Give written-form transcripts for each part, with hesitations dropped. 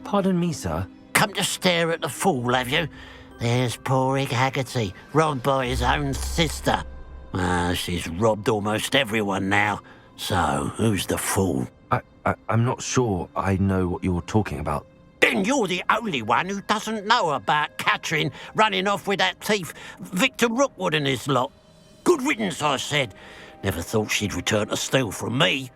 Pardon me, sir. Come to stare at the fool, have you? There's poor Ig Haggerty, robbed by his own sister. She's robbed almost everyone now. So, who's the fool? I'm not sure I know what you're talking about. Then you're the only one who doesn't know about Catherine running off with that thief, Victor Rookwood and his lot. Good riddance, I said. Never thought she'd return to steal from me,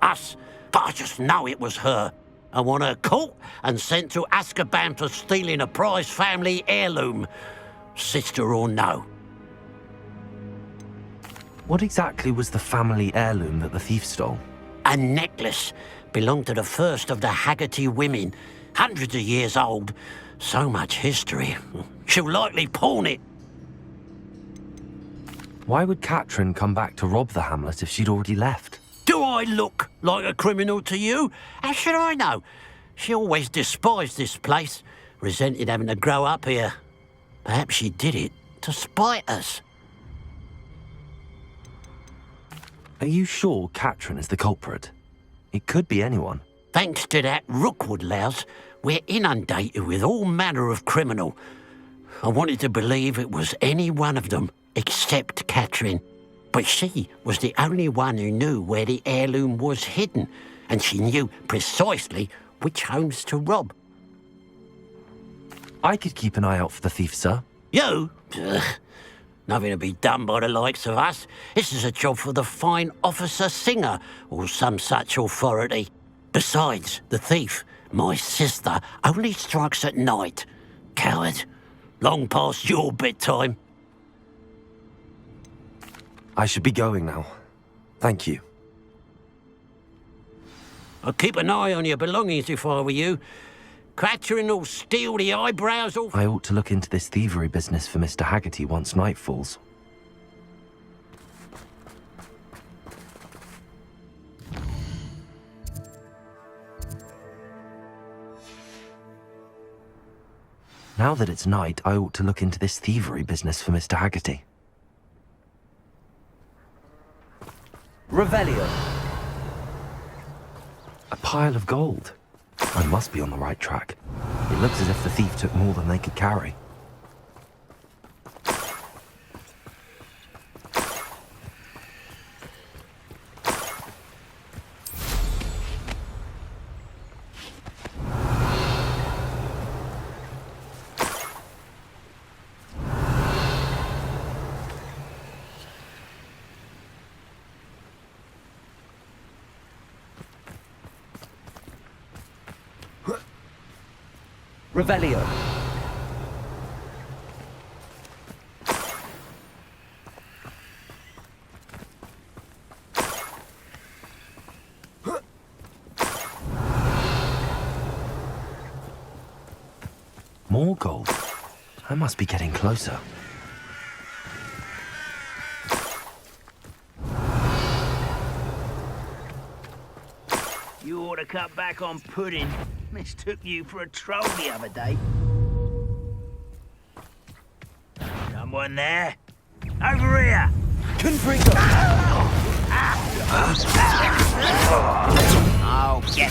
us, but I just know it was her. I want her caught and sent to Azkaban for stealing a prize family heirloom, sister or no. What exactly was the family heirloom that the thief stole? A necklace belonged to the first of the Haggerty women, hundreds of years old. So much history. She'll likely pawn it. Why would Catherine come back to rob the hamlet if she'd already left? Do I look like a criminal to you? How should I know? She always despised this place, resented having to grow up here. Perhaps she did it to spite us. Are you sure Catherine is the culprit? It could be anyone. Thanks to that Rookwood louse, we're inundated with all manner of criminal. I wanted to believe it was any one of them, except Catherine. But she was the only one who knew where the heirloom was hidden, and she knew precisely which homes to rob. I could keep an eye out for the thief, sir. You? Ugh. Nothing to be done by the likes of us. This is a job for the fine officer Singer, or some such authority. Besides, the thief, my sister, only strikes at night. Coward. Long past your bedtime. I should be going now. Thank you. I'd keep an eye on your belongings if I were you. Catherine will steal the eyebrows off. I ought to look into this thievery business for Mr. Haggerty once night falls. Now that it's night, I ought to look into this thievery business for Mr. Haggerty. Revelio. A pile of gold. I must be on the right track. It looks as if the thief took more than they could carry. Revelio. More gold. I must be getting closer. You ought to cut back on pudding. Mistook you for a troll the other day. Someone there? Over here! Confringo! Oh, get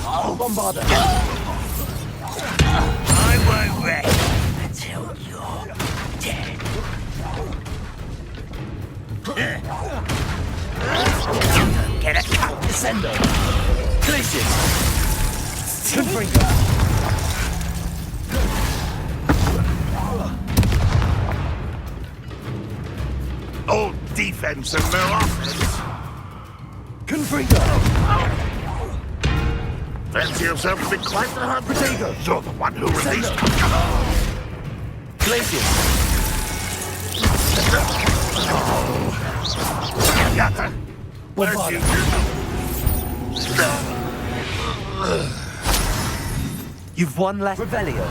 Oh, Bombarder! I won't rest until you're dead. Get a cut! Descendo! Glacius! Confringo! Old defense and no offense. Confringo! Fancy yourself a bit quite the hard potato. You're the one who released. Glacius! Yata. Where's you? You've won left. Revelio.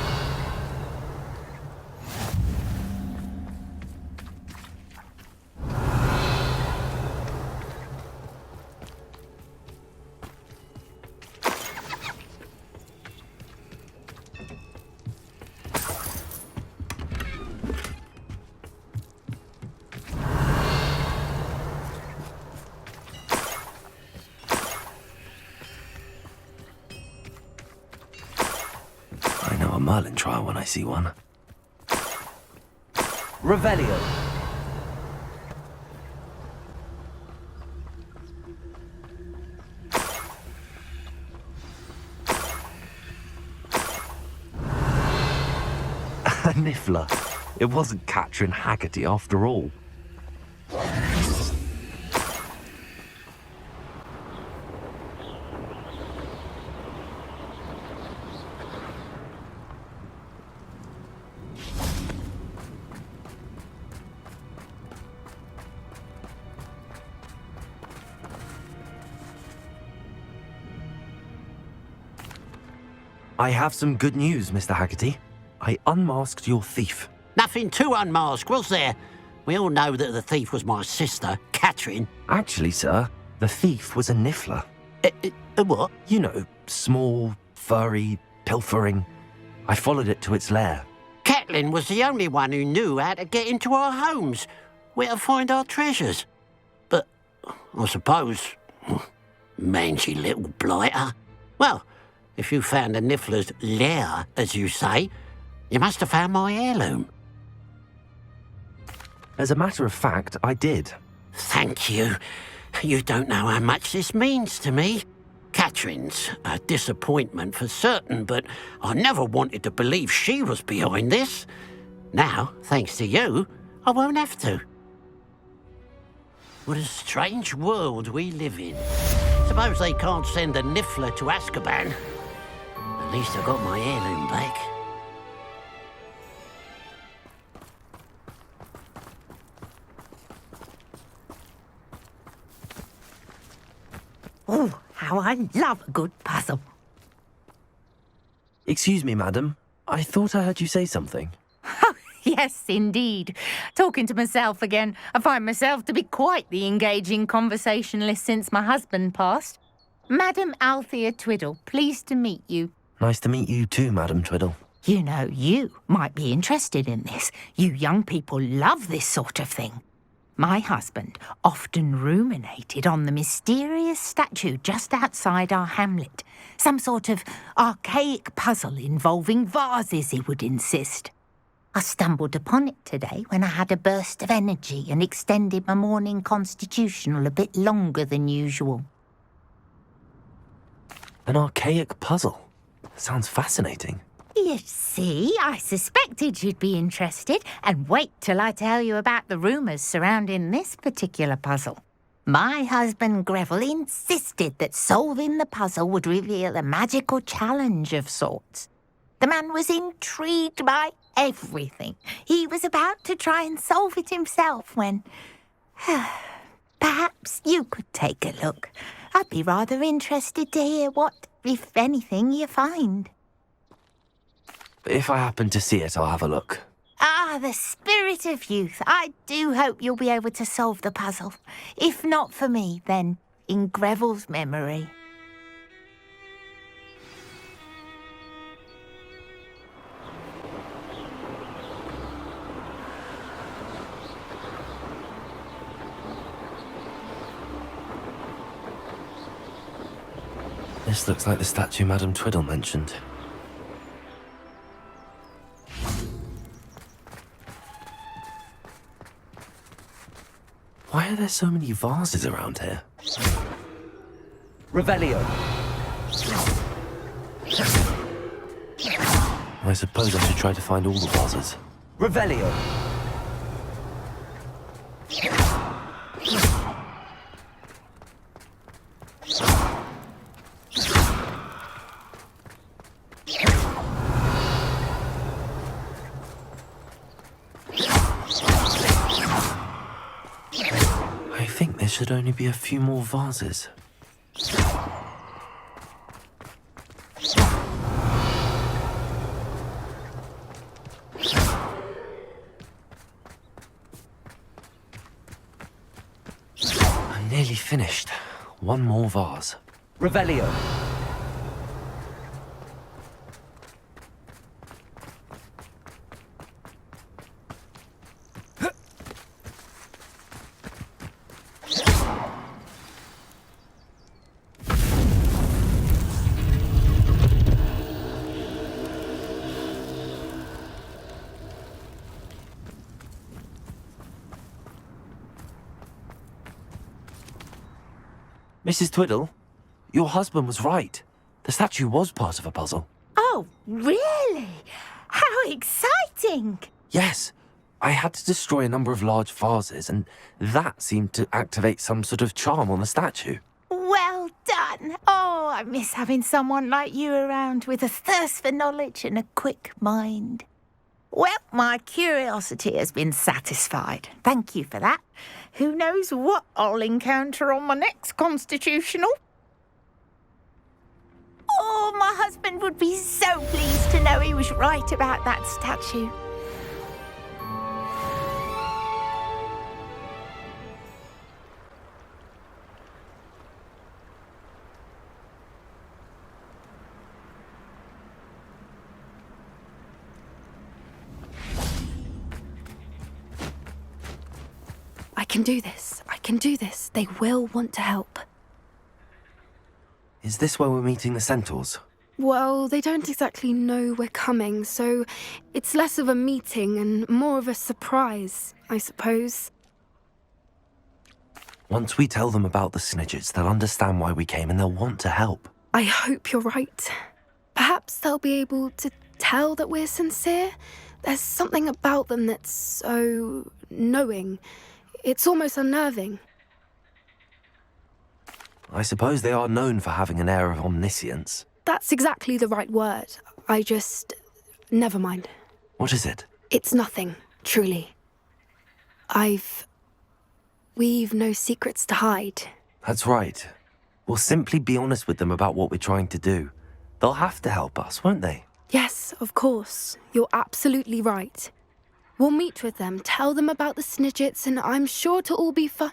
Merlin trial when I see one. Revelio. A Niffler. It wasn't Catherine Haggerty after all. I have some good news, Mr. Haggerty. I unmasked your thief. Nothing to unmask, was there? We all know that the thief was my sister, Catherine. Actually, sir, the thief was a Niffler. What? You know, small, furry, pilfering. I followed it to its lair. Catelyn was the only one who knew how to get into our homes, where to find our treasures. But I suppose, mangy little blighter. Well, if you found the Niffler's lair, as you say, you must have found my heirloom. As a matter of fact, I did. Thank you. You don't know how much this means to me. Catherine's a disappointment for certain, but I never wanted to believe she was behind this. Now, thanks to you, I won't have to. What a strange world we live in. Suppose they can't send a Niffler to Azkaban. At least I got my heirloom back. Oh, how I love a good puzzle. Excuse me, madam. I thought I heard you say something. Oh, yes, indeed. Talking to myself again. I find myself to be quite the engaging conversationalist since my husband passed. Madam Althea Twiddle, pleased to meet you. Nice to meet you too, Madam Twiddle. You know, you might be interested in this. You young people love this sort of thing. My husband often ruminated on the mysterious statue just outside our hamlet. Some sort of archaic puzzle involving vases, he would insist. I stumbled upon it today when I had a burst of energy and extended my morning constitutional a bit longer than usual. An archaic puzzle. Sounds fascinating. You see, I suspected you'd be interested, and wait till I tell you about the rumours surrounding this particular puzzle. My husband Greville insisted that solving the puzzle would reveal a magical challenge of sorts. The man was intrigued by everything. He was about to try and solve it himself when... Perhaps you could take a look. I'd be rather interested to hear what, if anything, you find. If I happen to see it, I'll have a look. Ah, the spirit of youth. I do hope you'll be able to solve the puzzle. If not for me, then in Greville's memory. This looks like the statue Madame Twiddle mentioned. Why are there so many vases around here? Revelio. I suppose I should try to find all the vases. Revelio. I think there should only be a few more vases. I'm nearly finished. One more vase. Revelio. Mrs. Twiddle, your husband was right. The statue was part of a puzzle. Oh, really? How exciting! Yes, I had to destroy a number of large vases, and that seemed to activate some sort of charm on the statue. Well done. Oh, I miss having someone like you around with a thirst for knowledge and a quick mind. Well, my curiosity has been satisfied. Thank you for that. Who knows what I'll encounter on my next constitutional? Oh, my husband would be so pleased to know he was right about that statue. I can do this. I can do this. They will want to help. Is this where we're meeting the Centaurs? Well, they don't exactly know we're coming, so it's less of a meeting and more of a surprise, I suppose. Once we tell them about the Snidgets, they'll understand why we came and they'll want to help. I hope you're right. Perhaps they'll be able to tell that we're sincere. There's something about them that's so knowing. It's almost unnerving. I suppose they are known for having an air of omniscience. That's exactly the right word. Never mind. What is it? It's nothing, truly. We've no secrets to hide. That's right. We'll simply be honest with them about what we're trying to do. They'll have to help us, won't they? Yes, of course. You're absolutely right. We'll meet with them, tell them about the Snidgets, and I'm sure to all be fine.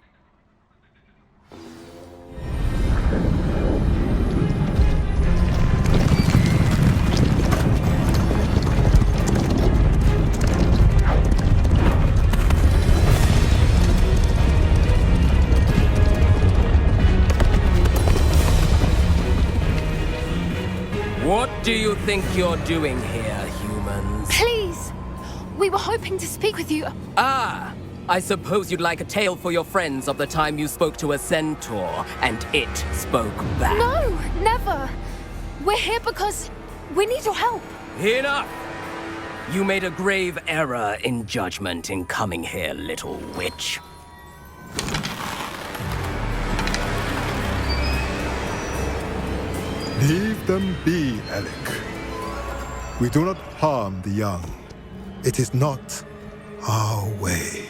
What do you think you're doing here, humans? Please! We were hoping to speak with you. Ah! I suppose you'd like a tale for your friends of the time you spoke to a centaur, and it spoke back. No, never! We're here because we need your help. Enough! You made a grave error in judgment in coming here, little witch. Leave them be, Alec. We do not harm the young. It is not our way.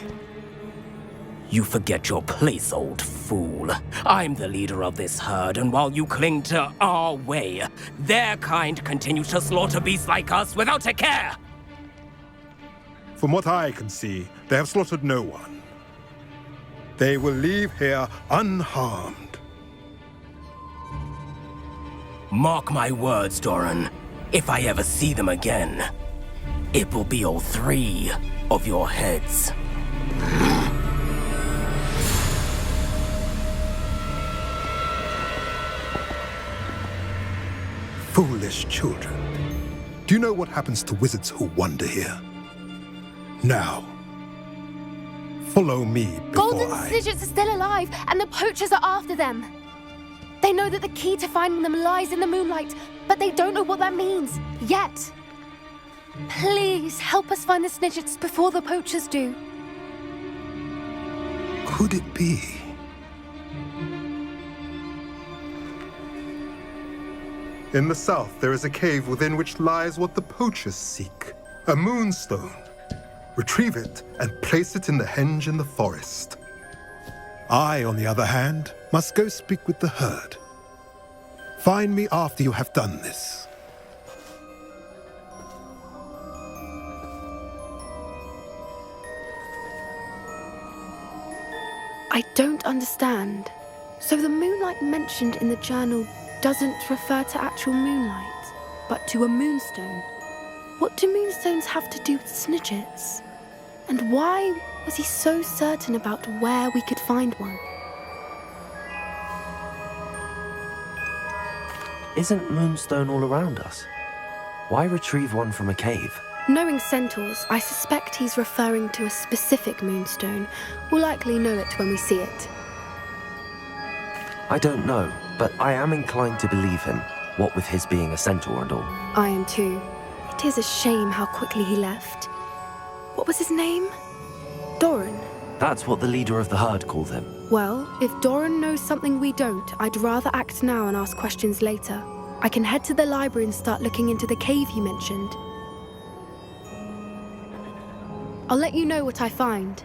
You forget your place, old fool. I'm the leader of this herd, and while you cling to our way, their kind continue to slaughter beasts like us without a care! From what I can see, they have slaughtered no one. They will leave here unharmed. Mark my words, Doran. If I ever see them again, it will be all 3 of your heads. Foolish children. Do you know what happens to wizards who wander here? Now, follow me before Golden Snidgets are still alive, and the poachers are after them. They know that the key to finding them lies in the moonlight, but they don't know what that means, yet. Please, help us find the Snidgets before the poachers do. Could it be? In the south, there is a cave within which lies what the poachers seek. A moonstone. Retrieve it and place it in the henge in the forest. I, on the other hand, must go speak with the herd. Find me after you have done this. I don't understand. So the moonlight mentioned in the journal doesn't refer to actual moonlight, but to a moonstone. What do moonstones have to do with Snidgets? And why was he so certain about where we could find one? Isn't Moonstone all around us? Why retrieve one from a cave? Knowing Centaurs, I suspect he's referring to a specific moonstone. We'll likely know it when we see it. I don't know, but I am inclined to believe him, what with his being a centaur and all. I am too. It is a shame how quickly he left. What was his name? Doran. That's what the leader of the herd called him. Well, if Doran knows something we don't, I'd rather act now and ask questions later. I can head to the library and start looking into the cave you mentioned. I'll let you know what I find.